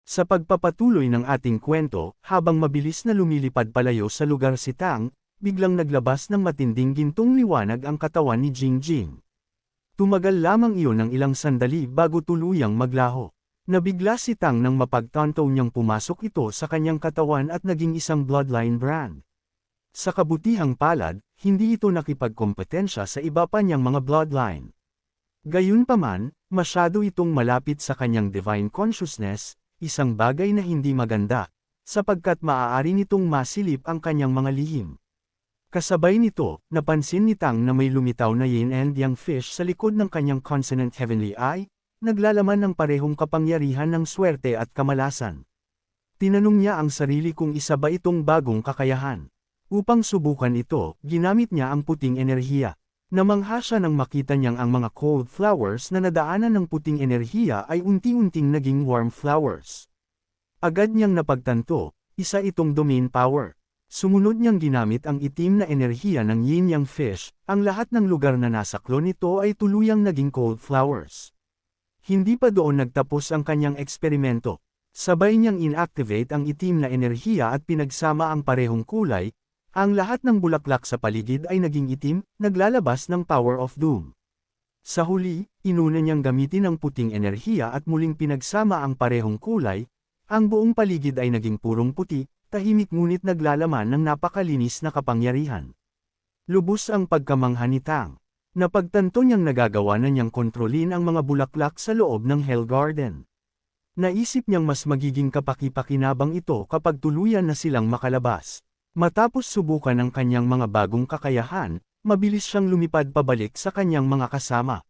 Sa pagpapatuloy ng ating kwento, habang mabilis na lumilipad palayo sa lugar si Tang, biglang naglabas ng matinding gintong liwanag ang katawan ni Jingjing. Tumagal lamang iyon ng ilang sandali bago tuluyang maglaho. Nabigla si Tang nang mapagtanto niyang pumasok ito sa kanyang katawan at naging isang bloodline brand. Sa kabutihang palad, hindi ito nakipagkompetensya sa iba pa niyang mga bloodline. Gayunpaman, masyado itong malapit sa kanyang divine consciousness, isang bagay na hindi maganda, sapagkat maaari nitong masilip ang kanyang mga lihim. Kasabay nito, napansin ni Tang na may lumitaw na yin and yang fish sa likod ng kanyang consonant heavenly eye, naglalaman ng parehong kapangyarihan ng swerte at kamalasan. Tinanong niya ang sarili kung isa ba itong bagong kakayahan. Upang subukan ito, ginamit niya ang puting enerhiya. Namangha siya nang makita niyang ang mga cold flowers na nadaanan ng puting enerhiya ay unti-unting naging warm flowers. Agad niyang napagtanto, isa itong domain power. Sumunod niyang ginamit ang itim na enerhiya ng yin-yang fish, ang lahat ng lugar na nasaklo nito ay tuluyang naging cold flowers. Hindi pa doon nagtapos ang kanyang eksperimento. Sabay niyang inactivate ang itim na enerhiya at pinagsama ang parehong kulay, ang lahat ng bulaklak sa paligid ay naging itim, naglalabas ng power of doom. Sa huli, inuna niyang gamitin ang puting enerhiya at muling pinagsama ang parehong kulay, ang buong paligid ay naging purong puti, tahimik ngunit naglalaman ng napakalinis na kapangyarihan. Lubos ang pagkamangha ni Tang. Napagtanto niyang nagagawa na niyang kontrolin ang mga bulaklak sa loob ng Hell Garden. Naisip niyang mas magiging kapaki-pakinabang ito kapag tuluyan na silang makalabas. Matapos subukan ang kanyang mga bagong kakayahan, mabilis siyang lumipad pabalik sa kanyang mga kasama.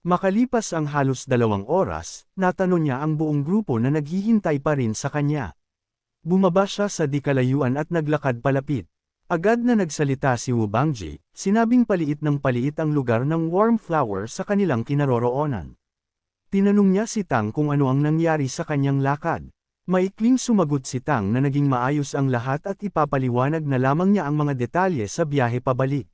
Makalipas ang halos 2 oras, natanong niya ang buong grupo na naghihintay pa rin sa kanya. Bumaba siya sa di kalayuan at naglakad palapit. Agad na nagsalita si Wu Bangji, sinabing paliit ng paliit ang lugar ng warm flower sa kanilang kinaroroonan. Tinanong niya si Tang kung ano ang nangyari sa kanyang lakad. Maikling sumagot si Tang na naging maayos ang lahat at ipapaliwanag na lamang niya ang mga detalye sa biyahe pabalik.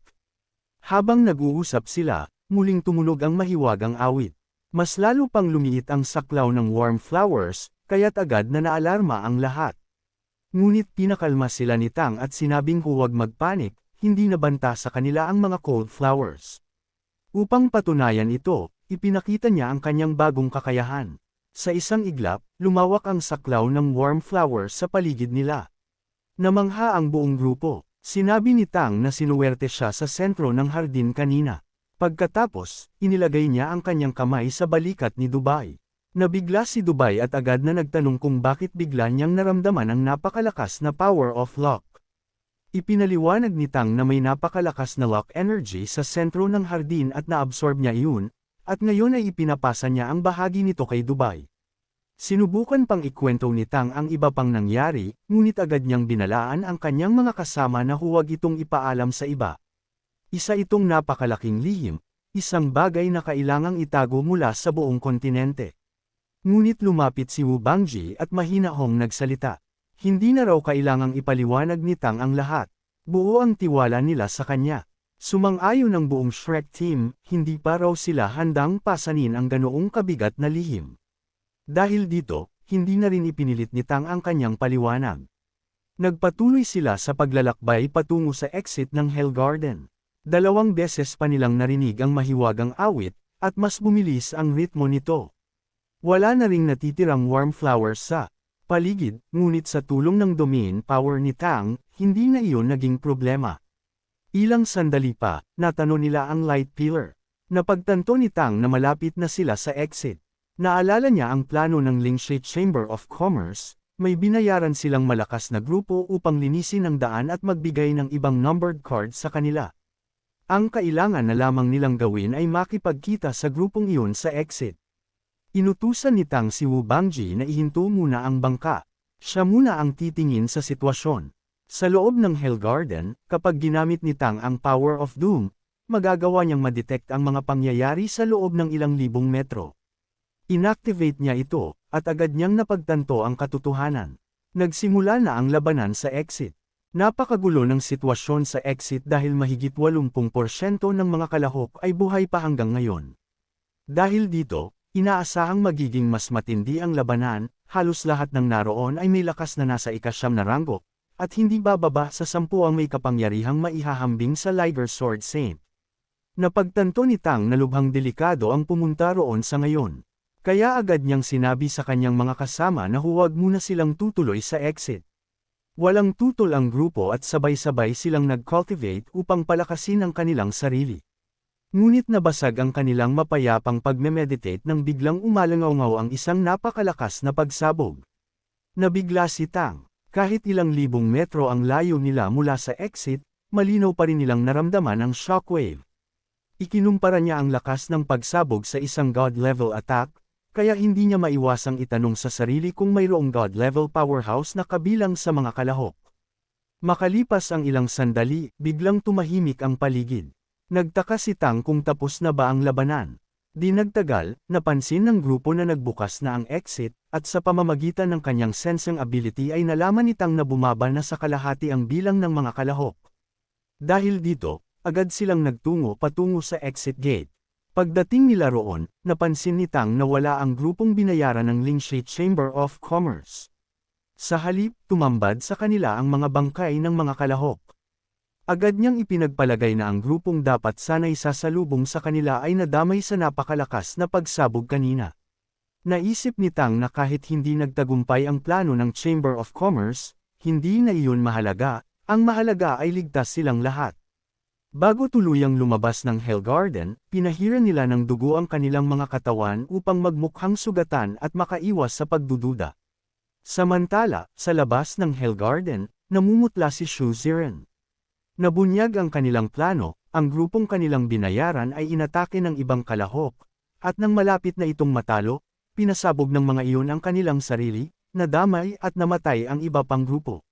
Habang nag-uusap sila, muling tumunog ang mahiwagang awit. Mas lalo pang lumiit ang saklaw ng warm flowers, kaya't agad na naalarma ang lahat. Ngunit pinakalma sila ni Tang at sinabing huwag magpanik, hindi nabanta sa kanila ang mga cold flowers. Upang patunayan ito, ipinakita niya ang kanyang bagong kakayahan. Sa isang iglap, lumawak ang saklaw ng warm flowers sa paligid nila. Namangha ang buong grupo. Sinabi ni Tang na sinuwerte siya sa sentro ng hardin kanina. Pagkatapos, inilagay niya ang kanyang kamay sa balikat ni Dubai. Nabigla si Dubai at agad na nagtanong kung bakit bigla niyang naramdaman ang napakalakas na power of luck. Ipinaliwanag ni Tang na may napakalakas na luck energy sa sentro ng hardin at naabsorb niya iyon, at ngayon ay ipinapasa niya ang bahagi nito kay Dubai. Sinubukan pang ikwento ni Tang ang iba pang nangyari, ngunit agad niyang binalaan ang kanyang mga kasama na huwag itong ipaalam sa iba. Isa itong napakalaking lihim, isang bagay na kailangang itago mula sa buong kontinente. Ngunit lumapit si Wu Bangji at mahinahong nagsalita. Hindi na raw kailangang ipaliwanag ni Tang ang lahat. Buo ang tiwala nila sa kanya. Sumang-ayon ng buong Shrek team, hindi pa raw sila handang pasanin ang ganoong kabigat na lihim. Dahil dito, hindi na rin ipinilit ni Tang ang kanyang paliwanag. Nagpatuloy sila sa paglalakbay patungo sa exit ng Hell Garden. 2 beses pa nilang narinig ang mahiwagang awit, at mas bumilis ang ritmo nito. Wala na ring natitirang warm flowers sa paligid, ngunit sa tulong ng domain power ni Tang, hindi na iyon naging problema. Ilang sandali pa, natanong nila ang light pillar. Napagtanto ni Tang na malapit na sila sa exit. Naalala niya ang plano ng Lingshe Chamber of Commerce, may binayaran silang malakas na grupo upang linisin ang daan at magbigay ng ibang numbered cards sa kanila. Ang kailangan na lamang nilang gawin ay makipagkita sa grupong iyon sa exit. Inutusan ni Tang si Wu Bangji na ihinto muna ang bangka. Siya muna ang titingin sa sitwasyon. Sa loob ng Hell Garden, kapag ginamit ni Tang ang Power of Doom, magagawa niyang madetect ang mga pangyayari sa loob ng ilang libong metro. Inactivate niya ito, at agad niyang napagtanto ang katotohanan. Nagsimula na ang labanan sa exit. Napakagulo ng sitwasyon sa exit dahil mahigit 80% ng mga kalahok ay buhay pa hanggang ngayon. Dahil dito, inaasahang magiging mas matindi ang labanan, halos lahat ng naroon ay may lakas na nasa ika-9 na ranggo, at hindi bababa sa 10 ang may kapangyarihang maihahambing sa Liger Sword Saint. Napagtanto ni Tang na lubhang delikado ang pumunta roon sa ngayon. Kaya agad niyang sinabi sa kanyang mga kasama na huwag muna silang tutuloy sa exit. Walang tutol ang grupo at sabay-sabay silang nag-cultivate upang palakasin ang kanilang sarili. Ngunit nabasag ang kanilang mapayapang pagme-meditate nang biglang umalangaw ang isang napakalakas na pagsabog. Nabigla si Tang. Kahit ilang libong metro ang layo nila mula sa exit, malinaw pa rin nilang naramdaman ang shockwave. Ikinumpara niya ang lakas ng pagsabog sa isang God-level attack, kaya hindi niya maiwasang itanong sa sarili kung mayroong God-level powerhouse na kabilang sa mga kalahok. Makalipas ang ilang sandali, biglang tumahimik ang paligid. Nagtaka si Tang kung tapos na ba ang labanan. Di nagtagal, napansin ng grupo na nagbukas na ang exit, at sa pamamagitan ng kanyang sensing ability ay nalaman ni Tang na bumaba na sa kalahati ang bilang ng mga kalahok. Dahil dito, agad silang nagtungo patungo sa exit gate. Pagdating nila roon, napansin ni Tang na wala ang grupong binayaran ng Lingshe Chamber of Commerce. Sa halip, tumambad sa kanila ang mga bangkay ng mga kalahok. Agad niyang ipinagpalagay na ang grupong dapat sana'y sasalubong sa kanila ay nadamay sa napakalakas na pagsabog kanina. Naisip ni Tang na kahit hindi nagtagumpay ang plano ng Chamber of Commerce, hindi na iyon mahalaga, ang mahalaga ay ligtas silang lahat. Bago tuluyang lumabas ng Hell Garden, pinahiran nila ng dugo ang kanilang mga katawan upang magmukhang sugatan at makaiwas sa pagdududa. Samantala, sa labas ng Hell Garden, namumutla si Shu Ziren. Nabunyag ang kanilang plano, ang grupong kanilang binayaran ay inatake ng ibang kalahok, at nang malapit na itong matalo, pinasabog ng mga iyon ang kanilang sarili, nadamay at namatay ang iba pang grupo.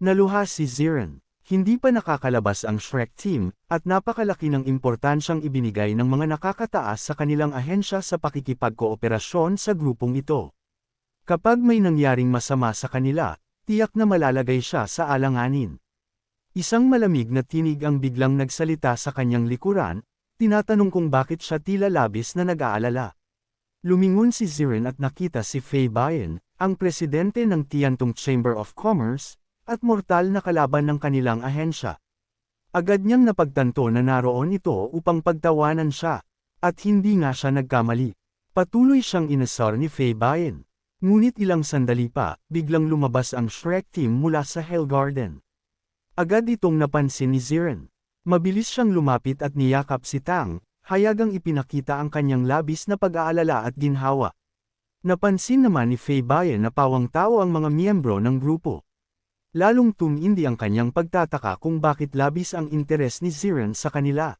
Naluha si Ziren. Hindi pa nakakalabas ang Shrek team, at napakalaki ng importansyang ibinigay ng mga nakakataas sa kanilang ahensya sa pakikipagkooperasyon sa grupong ito. Kapag may nangyaring masama sa kanila, tiyak na malalagay siya sa alanganin. Isang malamig na tinig ang biglang nagsalita sa kanyang likuran, tinatanong kung bakit siya tila labis na nag-aalala. Lumingon si Ziren at nakita si Fei Bayan, ang presidente ng Tiantong Chamber of Commerce, at mortal na kalaban ng kanilang ahensya. Agad niyang napagtanto na naroon ito upang pagtawanan siya, at hindi nga siya nagkamali. Patuloy siyang inasar ni Fei Bayan. Ngunit ilang sandali pa, biglang lumabas ang Shrek team mula sa Hell Garden. Agad itong napansin ni Ziren. Mabilis siyang lumapit at niyakap si Tang, hayagang ipinakita ang kanyang labis na pag-aalala at ginhawa. Napansin naman ni Fei Bayan na pawang-tao ang mga miyembro ng grupo. Lalong tumindi ang kanyang pagtataka kung bakit labis ang interes ni Ziren sa kanila.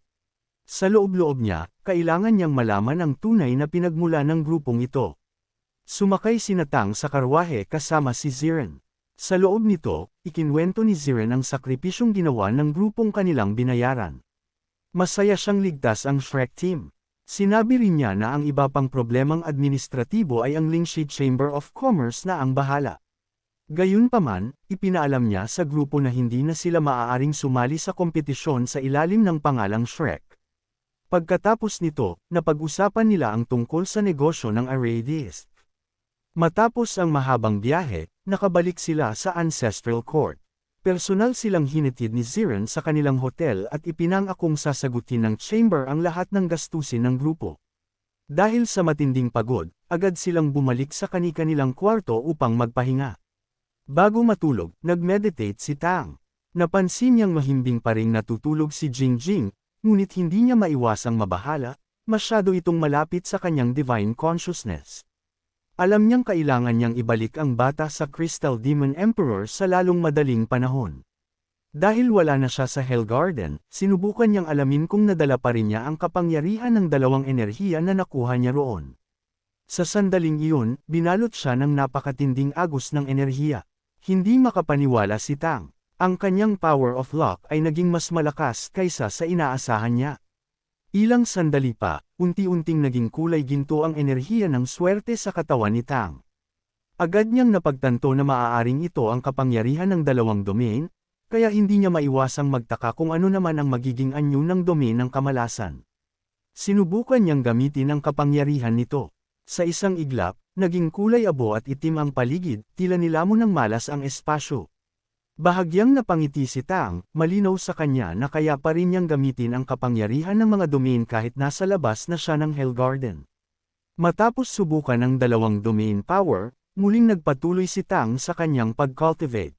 Sa loob-loob niya, kailangan niyang malaman ang tunay na pinagmula ng grupong ito. Sumakay si Tang sa karwahe kasama si Ziren. Sa loob nito, ikinwento ni Ziren ang sakripisyong ginawa ng grupong kanilang binayaran. Masaya siyang ligtas ang Shrek team. Sinabi rin niya na ang iba pang problemang administratibo ay ang Lingshe Chamber of Commerce na ang bahala. Gayunpaman, ipinaalam niya sa grupo na hindi na sila maaaring sumali sa kompetisyon sa ilalim ng pangalang Shrek. Pagkatapos nito, napag-usapan nila ang tungkol sa negosyo ng Arrayist. Matapos ang mahabang biyahe, nakabalik sila sa Ancestral Court. Personal silang hinatid ni Ziren sa kanilang hotel at ipinangakong sasagutin ng chamber ang lahat ng gastusin ng grupo. Dahil sa matinding pagod, agad silang bumalik sa kani-kanilang kwarto upang magpahinga. Bago matulog, nag-meditate si Tang. Napansin niyang mahimbing pa ring natutulog si Jingjing, ngunit hindi niya maiwasang mabahala, masyado itong malapit sa kanyang divine consciousness. Alam niyang kailangan niyang ibalik ang bata sa Crystal Demon Emperor sa lalong madaling panahon. Dahil wala na siya sa Hell Garden, sinubukan niyang alamin kung nadala pa rin niya ang kapangyarihan ng dalawang enerhiya na nakuha niya roon. Sa sandaling iyon, binalot siya ng napakatinding agos ng enerhiya. Hindi makapaniwala si Tang. Ang kanyang power of luck ay naging mas malakas kaysa sa inaasahan niya. Ilang sandali pa, unti-unting naging kulay ginto ang enerhiya ng swerte sa katawan ni Tang. Agad niyang napagtanto na maaaring ito ang kapangyarihan ng dalawang domain, kaya hindi niya maiwasang magtaka kung ano naman ang magiging anyo ng domain ng kamalasan. Sinubukan niyang gamitin ang kapangyarihan nito. Sa isang iglap, naging kulay abo at itim ang paligid, tila nilamon ng malas ang espasyo. Bahagyang napangiti si Tang, malinaw sa kanya na kaya pa rin niyang gamitin ang kapangyarihan ng mga domain kahit nasa labas na siya ng Hell Garden. Matapos subukan ng dalawang domain power, muling nagpatuloy si Tang sa kanyang pag-cultivate.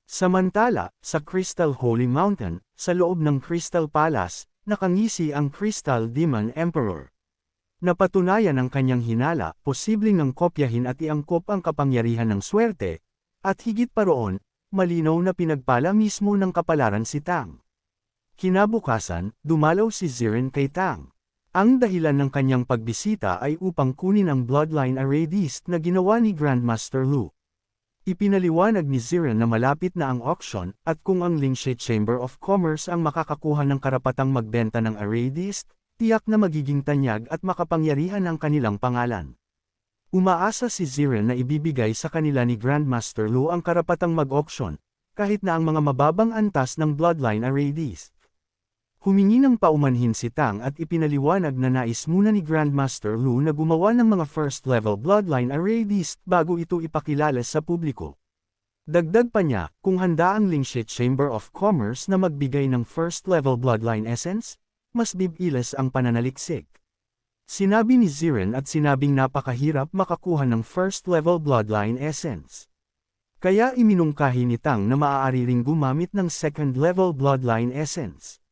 Samantala, sa Crystal Holy Mountain, sa loob ng Crystal Palace, nakangisi ang Crystal Demon Emperor. Napatunayan ang kanyang hinala, posibleng ang kopyahin at iangkop ang kapangyarihan ng swerte, at higit pa roon, malinaw na pinagpala mismo ng kapalaran si Tang. Kinabukasan, dumalaw si Zirin kay Tang. Ang dahilan ng kanyang pagbisita ay upang kunin ang Bloodline Array Disc na ginawa ni Grandmaster Lu. Ipinaliwanag ni Zirin na malapit na ang auction, at kung ang Lingshe Chamber of Commerce ang makakakuha ng karapatang magbenta ng Array Disc, tiyak na magiging tanyag at makapangyarihan ang kanilang pangalan. Umaasa si Zirin na ibibigay sa kanila ni Grandmaster Lu ang karapatang mag-auction, kahit na ang mga mababang antas ng Bloodline Array Disc. Humingi ng paumanhin si Tang at ipinaliwanag na nais muna ni Grandmaster Lu na gumawa ng mga first-level Bloodline Array Disc bago ito ipakilala sa publiko. Dagdag pa niya, kung handa ang Lingshe Chamber of Commerce na magbigay ng first-level Bloodline Essence, mas bibilis ang pananaliksik. Sinabi ni Zirin at sinabing napakahirap makakuha ng first-level Bloodline Essence. Kaya iminungkahi ni Tang na maaari ring gumamit ng second-level Bloodline Essence.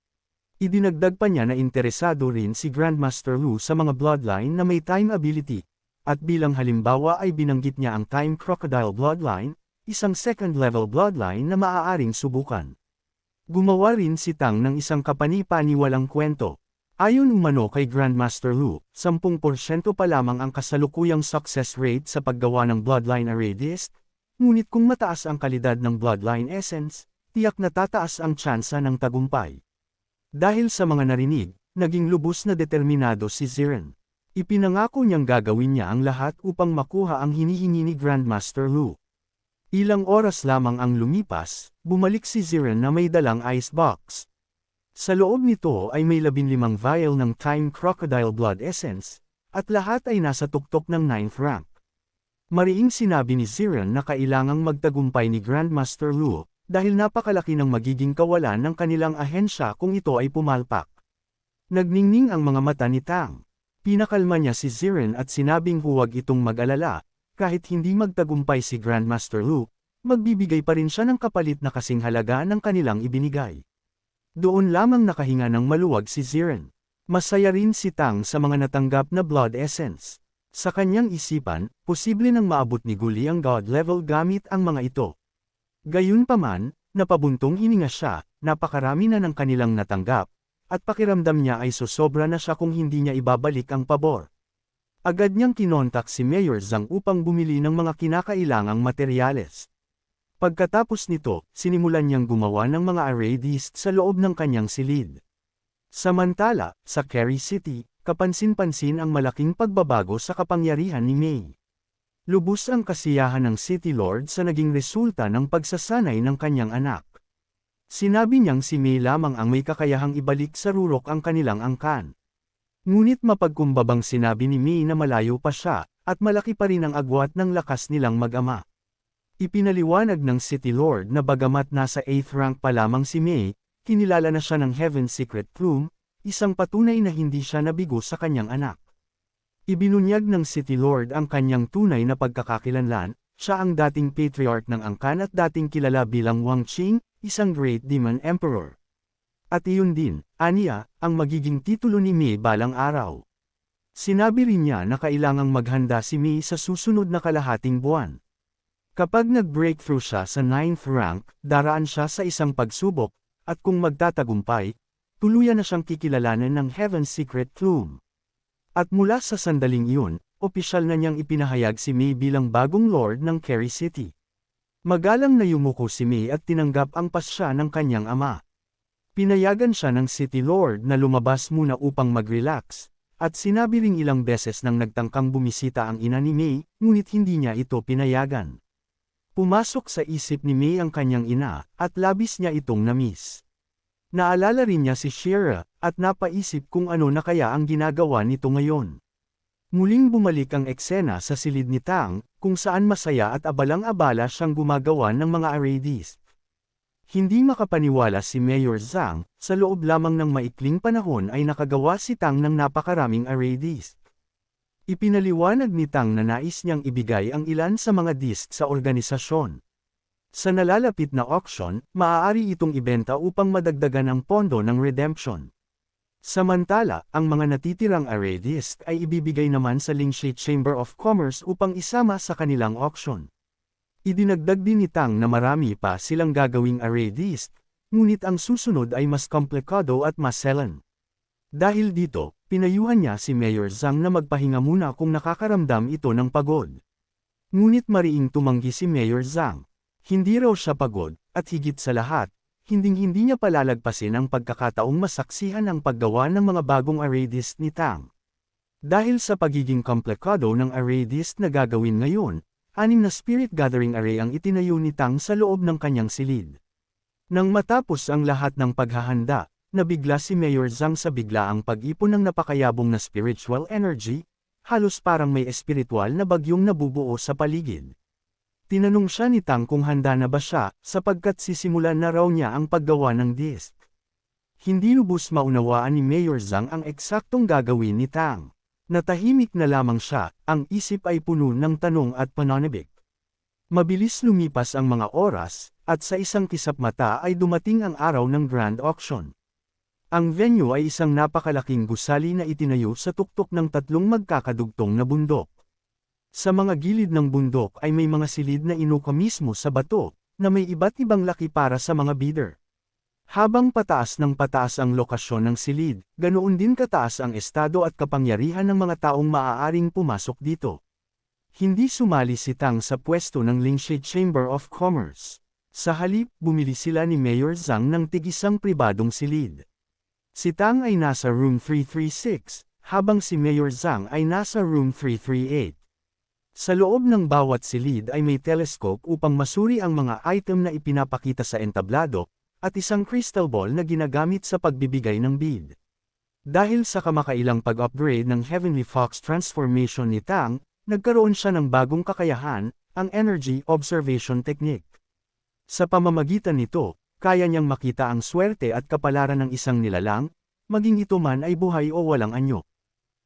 Idinagdag pa niya na interesado rin si Grandmaster Lu sa mga Bloodline na may time ability, at bilang halimbawa ay binanggit niya ang Time Crocodile Bloodline, isang second-level Bloodline na maaaring subukan. Gumawa rin si Tang ng isang kapani-paniwalang kwento. Ayon umano kay Grandmaster Lu, 10% pa lamang ang kasalukuyang success rate sa paggawa ng Bloodline Array Disc, ngunit kung mataas ang kalidad ng Bloodline Essence, tiyak na tataas ang tsansa ng tagumpay. Dahil sa mga narinig, naging lubos na determinado si Zirin. Ipinangako niyang gagawin niya ang lahat upang makuha ang hinihingi ni Grandmaster Lu. Ilang oras lamang ang lumipas, bumalik si Zirin na may dalang icebox. Sa loob nito ay may 15 vial ng Time Crocodile Blood Essence, at lahat ay nasa tuktok ng 9th rank. Mariing sinabi ni Zirin na kailangang magtagumpay ni Grandmaster Lu, dahil napakalaki ng magiging kawalan ng kanilang ahensya kung ito ay pumalpak. Nagningning ang mga mata ni Tang. Pinakalma niya si Zirin at sinabing huwag itong mag-alala. Kahit hindi magtagumpay si Grandmaster Lu, magbibigay pa rin siya ng kapalit na kasing halaga ng kanilang ibinigay. Doon lamang nakahinga ng maluwag si Zirin. Masaya rin si Tang sa mga natanggap na Blood Essence. Sa kanyang isipan, posible nang maabot ni Guli ang God level gamit ang mga ito. Gayunpaman, napabuntong hininga siya, napakarami na ng kanilang natanggap, at pakiramdam niya ay sosobra na siya kung hindi niya ibabalik ang pabor. Agad niyang kinontak si Mayor Zhang upang bumili ng mga kinakailangang materyales. Pagkatapos nito, sinimulan niyang gumawa ng mga array disc sa loob ng kanyang silid. Samantala, sa Kerry City, kapansin-pansin ang malaking pagbabago sa kapangyarihan ni Mei. Lubos ang kasiyahan ng City Lord sa naging resulta ng pagsasanay ng kanyang anak. Sinabi niyang si Mei lamang ang may kakayahang ibalik sa rurok ang kanilang angkan. Ngunit mapagkumbabang sinabi ni Mei na malayo pa siya, at malaki pa rin ang agwat ng lakas nilang mag-ama. Ipinaliwanag ng City Lord na bagamat nasa 8th rank pa lamang si Mei, kinilala na siya ng Heaven's Secret Plume, isang patunay na hindi siya nabigo sa kanyang anak. Ibinunyag ng City Lord ang kanyang tunay na pagkakakilanlan, siya ang dating Patriarch ng Angkan at dating kilala bilang Wang Qing, isang Great Demon Emperor. At iyon din, aniya, ang magiging titulo ni Mei balang araw. Sinabi rin niya na kailangang maghanda si Mei sa susunod na kalahating buwan. Kapag nag-breakthrough siya sa 9th rank, daraan siya sa isang pagsubok, at kung magtatagumpay, tuluyan na siyang kikilalanin ng Heaven's Secret Plume. At mula sa sandaling iyon, opisyal na niyang ipinahayag si Mei bilang bagong Lord ng Kerry City. Magalang na yumuko si Mei at tinanggap ang pasya ng kanyang ama. Pinayagan siya ng City Lord na lumabas muna upang mag-relax, at sinabi ring ilang beses nang nagtangkang bumisita ang ina ni Mei, ngunit hindi niya ito pinayagan. Pumasok sa isip ni Mei ang kanyang ina, at labis niya itong na-miss. Naalala rin niya si Shira, at napaisip kung ano na kaya ang ginagawa nito ngayon. Muling bumalik ang eksena sa silid ni Tang, kung saan masaya at abalang-abala siyang gumagawa ng mga array disc. Hindi makapaniwala si Mayor Zhang, sa loob lamang ng maikling panahon ay nakagawa si Tang ng napakaraming array disc. Ipinaliwanag ni Tang na nais niyang ibigay ang ilan sa mga disc sa organisasyon. Sa nalalapit na auction, maaari itong ibenta upang madagdagan ang pondo ng redemption. Samantala, ang mga natitirang array disc ay ibibigay naman sa Lingshe Chamber of Commerce upang isama sa kanilang auction. Idinagdag din ni Tang na marami pa silang gagawing array disc, ngunit ang susunod ay mas komplikado at mas selan. Dahil dito, pinayuhan niya si Mayor Zhang na magpahinga muna kung nakakaramdam ito ng pagod. Ngunit mariing tumanggi si Mayor Zhang. Hindi raw siya pagod, at higit sa lahat, hinding-hindi niya palalagpasin ang pagkakataong masaksihan ang paggawa ng mga bagong array disc ni Tang. Dahil sa pagiging komplikado ng array disc na gagawin ngayon, 6 na spirit gathering array ang itinayo ni Tang sa loob ng kanyang silid. Nang matapos ang lahat ng paghahanda, nabigla si Mayor Zhang sa biglaang pag-ipon ng napakayabong na spiritual energy, halos parang may espiritual na bagyong nabubuo sa paligid. Tinanong siya ni Tang kung handa na ba siya, sapagkat sisimulan na raw niya ang paggawa ng disc. Hindi lubos maunawaan ni Mayor Zhang ang eksaktong gagawin ni Tang. Natahimik na lamang siya, ang isip ay puno ng tanong at pananabik. Mabilis lumipas ang mga oras, at sa isang kisap mata ay dumating ang araw ng Grand Auction. Ang venue ay isang napakalaking gusali na itinayo sa tuktok ng 3 magkakadugtong na bundok. Sa mga gilid ng bundok ay may mga silid na inuka mismo sa bato, na may iba't ibang laki para sa mga bidder. Habang pataas ng pataas ang lokasyon ng silid, ganoon din kataas ang estado at kapangyarihan ng mga taong maaaring pumasok dito. Hindi sumali si Tang sa pwesto ng Lingshe Chamber of Commerce. Sa halip, bumili sila ni Mayor Zhang ng tig-isang pribadong silid. Si Tang ay nasa room 336, habang si Mayor Zhang ay nasa room 338. Sa loob ng bawat silid ay may telescope upang masuri ang mga item na ipinapakita sa entablado, at isang crystal ball na ginagamit sa pagbibigay ng bid. Dahil sa kamakailang pag-upgrade ng Heavenly Fox transformation ni Tang, nagkaroon siya ng bagong kakayahan, ang Energy Observation Technique. Sa pamamagitan nito, kaya niyang makita ang swerte at kapalaran ng isang nilalang, maging ito man ay buhay o walang anyo.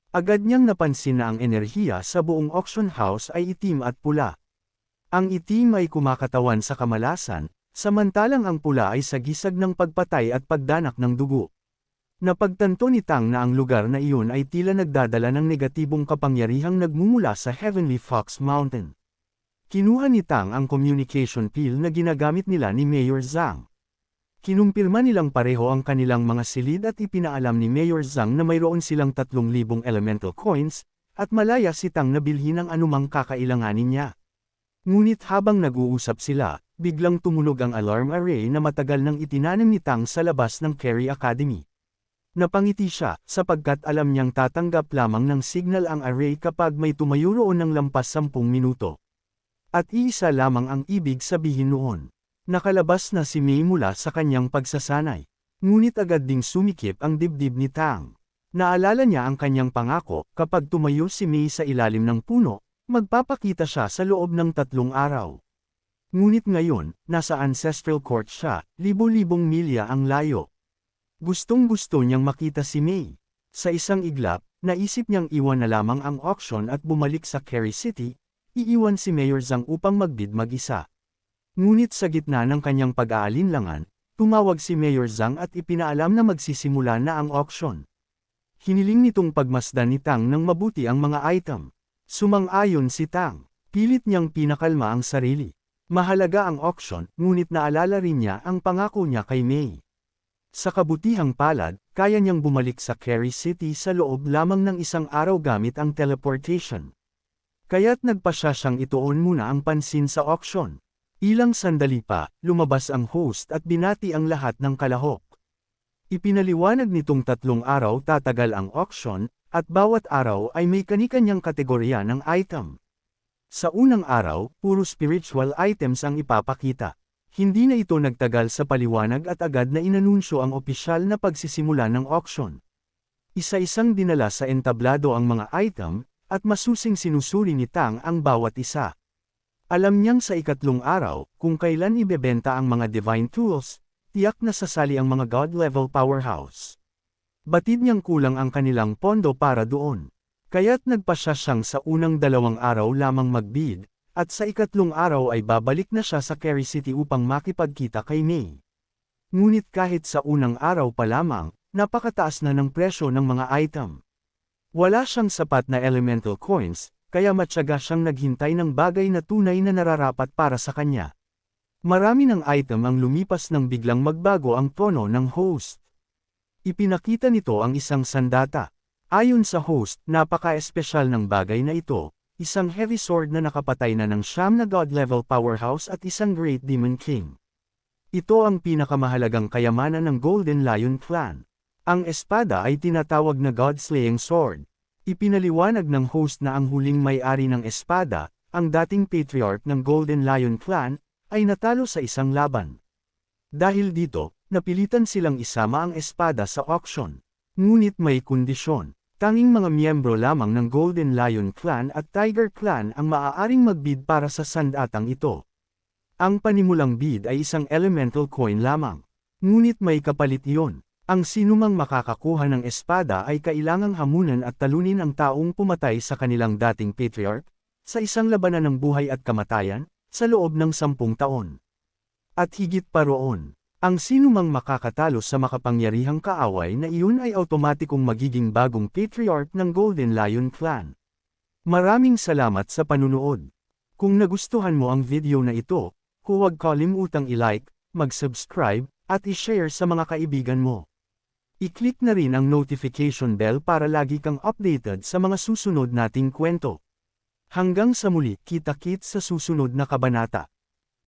Agad niyang napansin na ang enerhiya sa buong auction house ay itim at pula. Ang itim ay kumakatawan sa kamalasan, samantalang ang pula ay sagisag ng pagpatay at pagdanak ng dugo. Napagtanto ni Tang na ang lugar na iyon ay tila nagdadala ng negatibong kapangyarihang nagmumula sa Heavenly Fox Mountain. Kinuha ni Tang ang communication pill na ginagamit nila ni Mayor Zhang. Kinumpirma nilang pareho ang kanilang mga silid at ipinaalam ni Mayor Zhang na mayroon silang 3,000 elemental coins, at malaya si Tang na bilhin ang anumang kakailanganin niya. Ngunit habang nag-uusap sila, biglang tumunog ang alarm array na matagal nang itinanim ni Tang sa labas ng Carey Academy. Napangiti siya, sapagkat alam niyang tatanggap lamang ng signal ang array kapag may tumayo roon ng lampas 10 minuto. At iisa lamang ang ibig sabihin noon. Nakalabas na si Mei mula sa kanyang pagsasanay. Ngunit agad ding sumikip ang dibdib ni Tang. Naalala niya ang kanyang pangako, kapag tumayo si Mei sa ilalim ng puno, magpapakita siya sa loob ng 3 araw. Ngunit ngayon, nasa ancestral court siya, libo-libong milya ang layo. Gustong-gusto niyang makita si Mei. Sa isang iglap, naisip niyang iwan na lamang ang auction at bumalik sa Carey City, iiwan si Mayor Zhang upang magbid mag-isa. Ngunit sa gitna ng kanyang pag-aalinlangan, tumawag si Mayor Zhang at ipinaalam na magsisimula na ang auction. Hiniling nitong pagmasdan ni Tang ng mabuti ang mga item. Sumang-ayon si Tang. Pilit niyang pinakalma ang sarili. Mahalaga ang auction, ngunit naalala rin niya ang pangako niya kay Mei. Sa kabutihang palad, kaya niyang bumalik sa Carey City sa loob lamang ng 1 araw gamit ang teleportation. Kaya't nagpasya siyang ituon muna ang pansin sa auction. Ilang sandali pa, lumabas ang host at binati ang lahat ng kalahok. Ipinaliwanag nitong 3 araw tatagal ang auction, at bawat araw ay may kani-kanyang kategorya ng item. Sa unang araw, puro spiritual items ang ipapakita. Hindi na ito nagtagal sa paliwanag at agad na inanunsyo ang opisyal na pagsisimula ng auction. Isa-isang dinala sa entablado ang mga item, at masusing sinusuri ni Tang ang bawat isa. Alam niyang sa ikatlong araw, kung kailan ibebenta ang mga divine tools, tiyak na sasali ang mga god-level powerhouse. Batid niyang kulang ang kanilang pondo para doon. Kaya't nagpasya siyang sa unang 2 araw lamang mag-bid, at sa ikatlong araw ay babalik na siya sa Carry City upang makipagkita kay Mei. Ngunit kahit sa unang araw pa lamang, napakataas na ng presyo ng mga item. Wala siyang sapat na elemental coins, kaya matyaga siyang naghintay ng bagay na tunay na nararapat para sa kanya. Marami ng item ang lumipas nang biglang magbago ang tono ng host. Ipinakita nito ang isang sandata. Ayon sa host, napaka-espesyal ng bagay na ito, isang heavy sword na nakapatay na ng 9 na god-level powerhouse at isang Great Demon King. Ito ang pinakamahalagang kayamanan ng Golden Lion Clan. Ang espada ay tinatawag na God-Slaying Sword. Ipinaliwanag ng host na ang huling may-ari ng espada, ang dating patriarch ng Golden Lion Clan, ay natalo sa isang laban. Dahil dito, napilitan silang isama ang espada sa auction. Ngunit may kondisyon. Tanging mga miyembro lamang ng Golden Lion Clan at Tiger Clan ang maaaring magbid para sa sandatang ito. Ang panimulang bid ay isang elemental coin lamang. Ngunit may kapalit iyon. Ang sinumang makakakuha ng espada ay kailangang hamunan at talunin ang taong pumatay sa kanilang dating patriarch, sa isang labanan ng buhay at kamatayan, sa loob ng 10 taon. At higit pa roon, ang sinumang makakatalo sa makapangyarihang kaaway na iyon ay automatikong magiging bagong patriarch ng Golden Lion Clan. Maraming salamat sa panunood. Kung nagustuhan mo ang video na ito, huwag kalimutang i-like, mag-subscribe, at i-share sa mga kaibigan mo. I-click na rin ang notification bell para lagi kang updated sa mga susunod nating kwento. Hanggang sa muli, kita-kits sa susunod na kabanata.